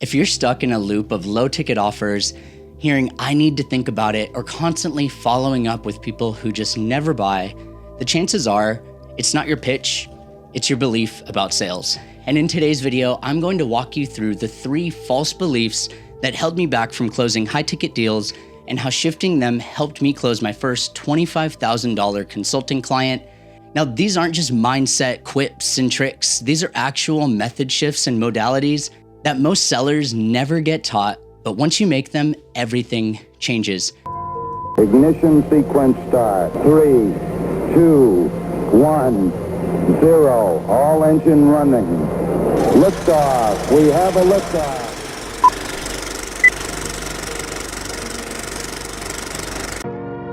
If you're stuck in a loop of low ticket offers, hearing I need to think about it, or constantly following up with people who just never buy, the chances are it's not your pitch, it's your belief about sales. And in today's video, I'm going to walk you through the 3 false beliefs that held me back from closing high ticket deals and how shifting them helped me close my first $25,000 consulting client. Now, these aren't just mindset quips and tricks. These are actual method shifts and modalities that most sellers never get taught, but once you make them, everything changes. Ignition sequence start. 3, 2, 1, 0. All engine running. Liftoff. We have a liftoff.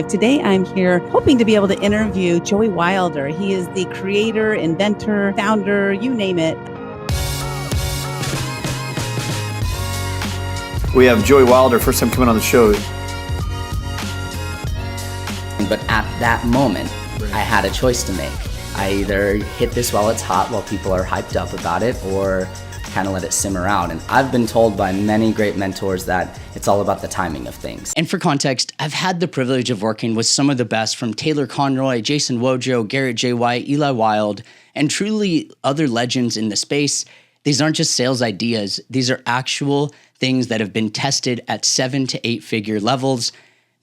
Today I'm here hoping to be able to interview Joey Wilder. He is the creator, inventor, founder, you name it. We have Joey Wilder, first time coming on the show. But at that moment, I had a choice to make. I either hit this while it's hot, while people are hyped up about it, or kind of let it simmer out. And I've been told by many great mentors that it's all about the timing of things. And for context, I've had the privilege of working with some of the best, from Taylor Conroy, Jason Wojo, Garrett J. White, Eli Wild, and truly other legends in the space. These aren't just sales ideas. These are actual things that have been tested at 7 to 8 figure levels.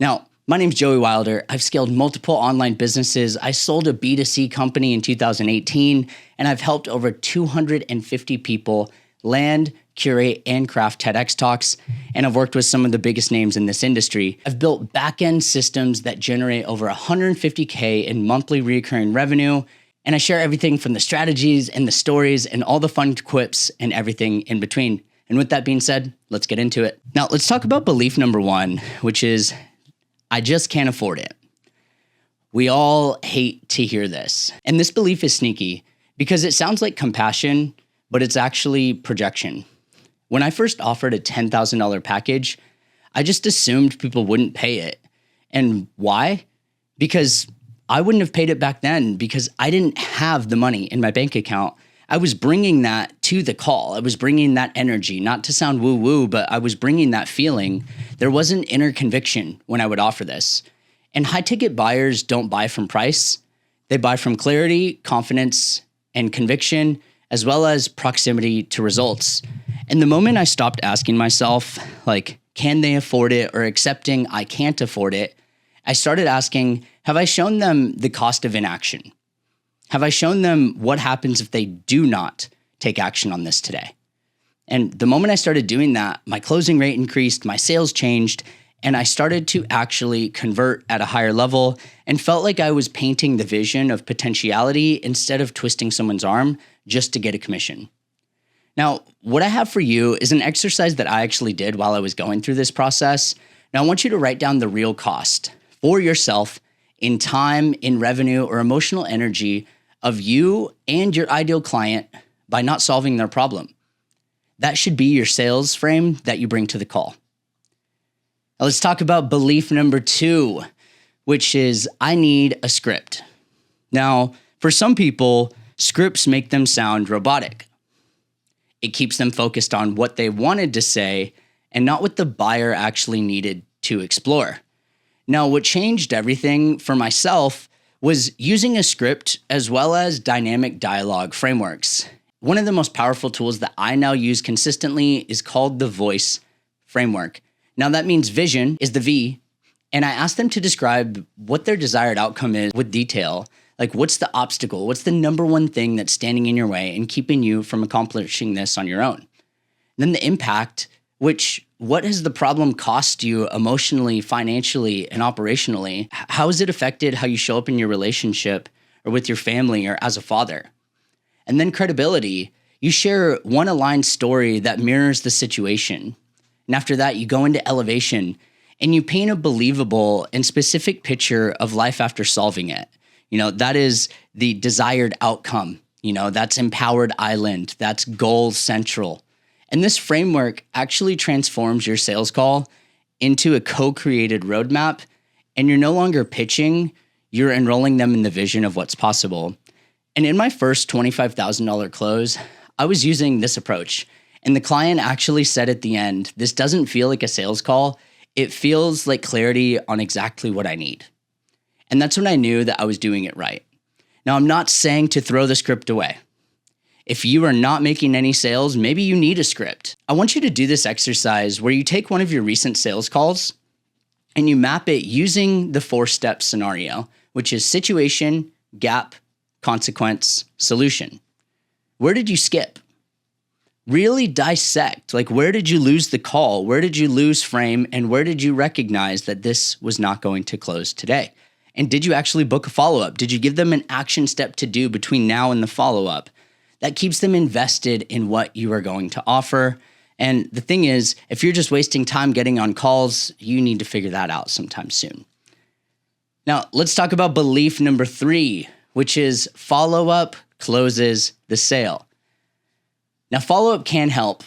Now, my name's Joey Wilder. I've scaled multiple online businesses. I sold a B2C company in 2018, and I've helped over 250 people land, curate, and craft TEDx talks. And I've worked with some of the biggest names in this industry. I've built back-end systems that generate over $150K in monthly recurring revenue. And I share everything from the strategies and the stories and all the fun quips and everything in between. And with that being said, let's get into it. Now, let's talk about belief number 1, which is I just can't afford it. We all hate to hear this. And this belief is sneaky because it sounds like compassion, but it's actually projection. When I first offered a $10,000 package, I just assumed people wouldn't pay it. And why? Because I wouldn't have paid it back then, because I didn't have the money in my bank account. I was bringing that to the call. I was bringing that energy, not to sound woo-woo, but I was bringing that feeling. There was an inner conviction when I would offer this. And high-ticket buyers don't buy from price. They buy from clarity, confidence, and conviction, as well as proximity to results. And the moment I stopped asking myself, like, can they afford it, or accepting I can't afford it, I started asking, have I shown them the cost of inaction? Have I shown them what happens if they do not take action on this today? And the moment I started doing that, my closing rate increased, my sales changed, and I started to actually convert at a higher level and felt like I was painting the vision of potentiality instead of twisting someone's arm just to get a commission. Now, what I have for you is an exercise that I actually did while I was going through this process. Now, I want you to write down the real cost for yourself in time, in revenue, or emotional energy of you and your ideal client by not solving their problem. That should be your sales frame that you bring to the call. Now let's talk about belief number 2, which is I need a script. Now, for some people, scripts make them sound robotic. It keeps them focused on what they wanted to say and not what the buyer actually needed to explore. Now, what changed everything for myself was using a script as well as dynamic dialogue frameworks. One of the most powerful tools that I now use consistently is called the voice framework. Now that means vision is the V, and I ask them to describe what their desired outcome is with detail. Like, what's the obstacle? What's the number one thing that's standing in your way and keeping you from accomplishing this on your own? And then the impact, what has the problem cost you emotionally, financially, and operationally? How has it affected how you show up in your relationship or with your family or as a father? And then credibility. You share one aligned story that mirrors the situation. And after that, you go into elevation and you paint a believable and specific picture of life after solving it. That is the desired outcome. That's empowered island. That's goal central. And this framework actually transforms your sales call into a co-created roadmap, and you're no longer pitching, you're enrolling them in the vision of what's possible. And in my first $25,000 close, I was using this approach. And the client actually said at the end, this doesn't feel like a sales call. It feels like clarity on exactly what I need. And that's when I knew that I was doing it right. Now, I'm not saying to throw the script away. If you are not making any sales, maybe you need a script. I want you to do this exercise where you take one of your recent sales calls and you map it using the 4-step scenario, which is situation, gap, consequence, solution. Where did you skip? Really dissect, like where did you lose the call? Where did you lose frame? And where did you recognize that this was not going to close today? And did you actually book a follow-up? Did you give them an action step to do between now and the follow-up? That keeps them invested in what you are going to offer. And the thing is, if you're just wasting time getting on calls, you need to figure that out sometime soon. Now, let's talk about belief number 3, which is follow-up closes the sale. Now, follow-up can help,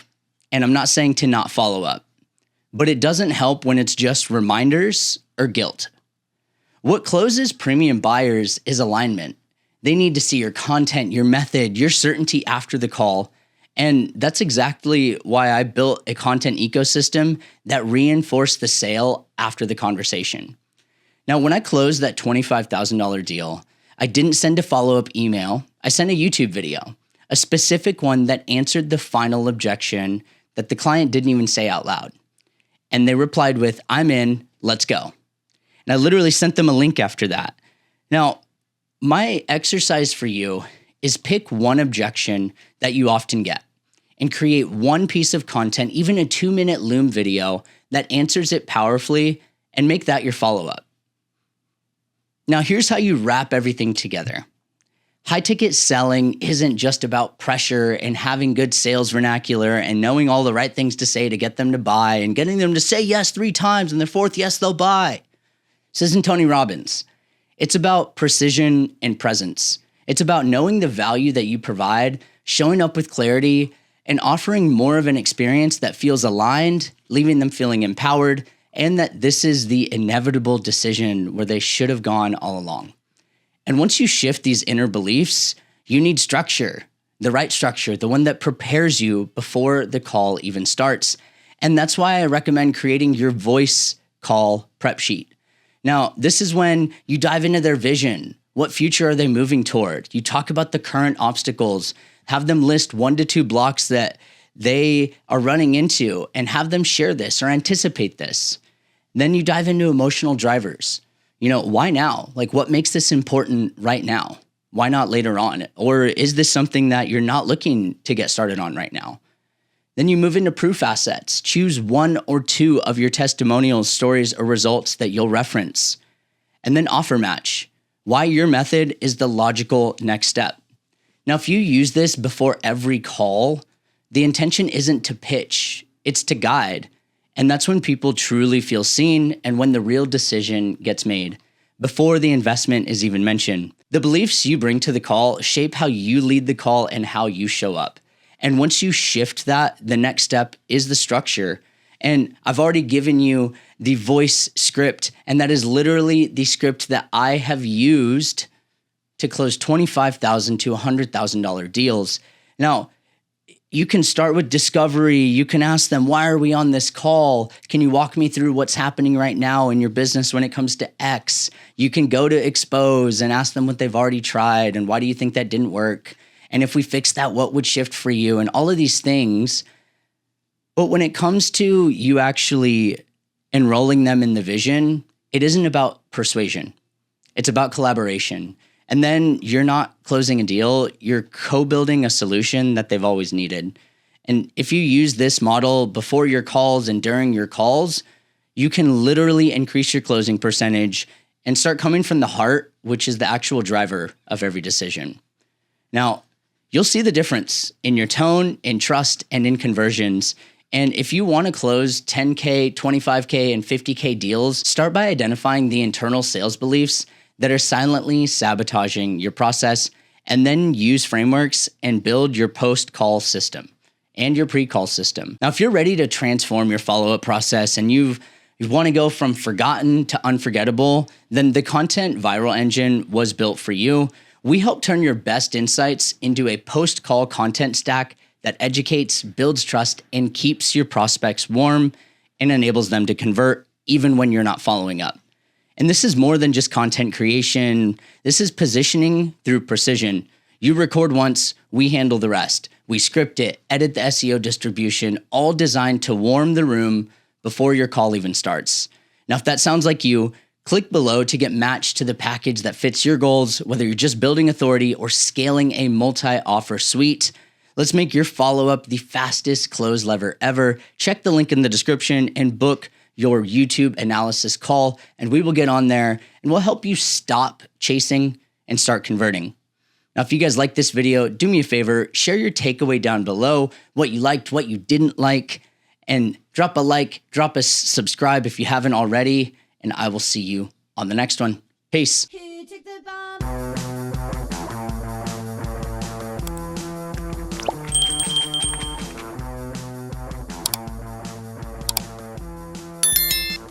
and I'm not saying to not follow up, but it doesn't help when it's just reminders or guilt. What closes premium buyers is alignment. They need to see your content, your method, your certainty after the call. And that's exactly why I built a content ecosystem that reinforced the sale after the conversation. Now, when I closed that $25,000 deal, I didn't send a follow-up email. I sent a YouTube video, a specific one that answered the final objection that the client didn't even say out loud. And they replied with, "I'm in, let's go." And I literally sent them a link after that. Now, my exercise for you is pick one objection that you often get and create one piece of content, even a 2-minute Loom video that answers it powerfully, and make that your follow-up. Now, here's how you wrap everything together. High-ticket selling isn't just about pressure and having good sales vernacular and knowing all the right things to say to get them to buy and getting them to say yes 3 times and their 4th yes they'll buy. This isn't Tony Robbins. It's about precision and presence. It's about knowing the value that you provide, showing up with clarity, and offering more of an experience that feels aligned, leaving them feeling empowered, and that this is the inevitable decision where they should have gone all along. And once you shift these inner beliefs, you need structure, the right structure, the one that prepares you before the call even starts. And that's why I recommend creating your voice call prep sheet. Now, this is when you dive into their vision. What future are they moving toward? You talk about the current obstacles, have them list 1 to 2 blocks that they are running into and have them share this or anticipate this. Then you dive into emotional drivers. Why now? Like, what makes this important right now? Why not later on? Or is this something that you're not looking to get started on right now? Then you move into proof assets. Choose 1 or 2 of your testimonials, stories, or results that you'll reference. And then offer match. Why your method is the logical next step. Now, if you use this before every call, the intention isn't to pitch, it's to guide. And that's when people truly feel seen and when the real decision gets made, before the investment is even mentioned. The beliefs you bring to the call shape how you lead the call and how you show up. And once you shift that, the next step is the structure. And I've already given you the voice script, and that is literally the script that I have used to close $25,000 to $100,000 deals. Now, you can start with discovery. You can ask them, why are we on this call? Can you walk me through what's happening right now in your business when it comes to X? You can go to expose and ask them what they've already tried and why do you think that didn't work? And if we fix that, what would shift for you? And all of these things. But when it comes to you actually enrolling them in the vision, it isn't about persuasion. It's about collaboration. And then you're not closing a deal, you're co-building a solution that they've always needed. And if you use this model before your calls and during your calls, you can literally increase your closing percentage and start coming from the heart, which is the actual driver of every decision. Now, you'll see the difference in your tone, in trust, and in conversions. And if you want to close 10K, 25K, and 50K deals, start by identifying the internal sales beliefs that are silently sabotaging your process, and then use frameworks and build your post-call system and your pre-call system. Now, if you're ready to transform your follow-up process and you want to go from forgotten to unforgettable, then the Content Viral Engine was built for you. We help turn your best insights into a post-call content stack that educates, builds trust, and keeps your prospects warm and enables them to convert even when you're not following up. And this is more than just content creation. This is positioning through precision. You record once, we handle the rest. We script it, edit the SEO distribution, all designed to warm the room before your call even starts. Now, if that sounds like you, click below to get matched to the package that fits your goals, whether you're just building authority or scaling a multi-offer suite. Let's make your follow-up the fastest close lever ever. Check the link in the description and book your YouTube analysis call, and we will get on there and we'll help you stop chasing and start converting. Now, if you guys like this video, do me a favor, share your takeaway down below, what you liked, what you didn't like, and drop a like, drop a subscribe if you haven't already, and I will see you on the next one. Peace.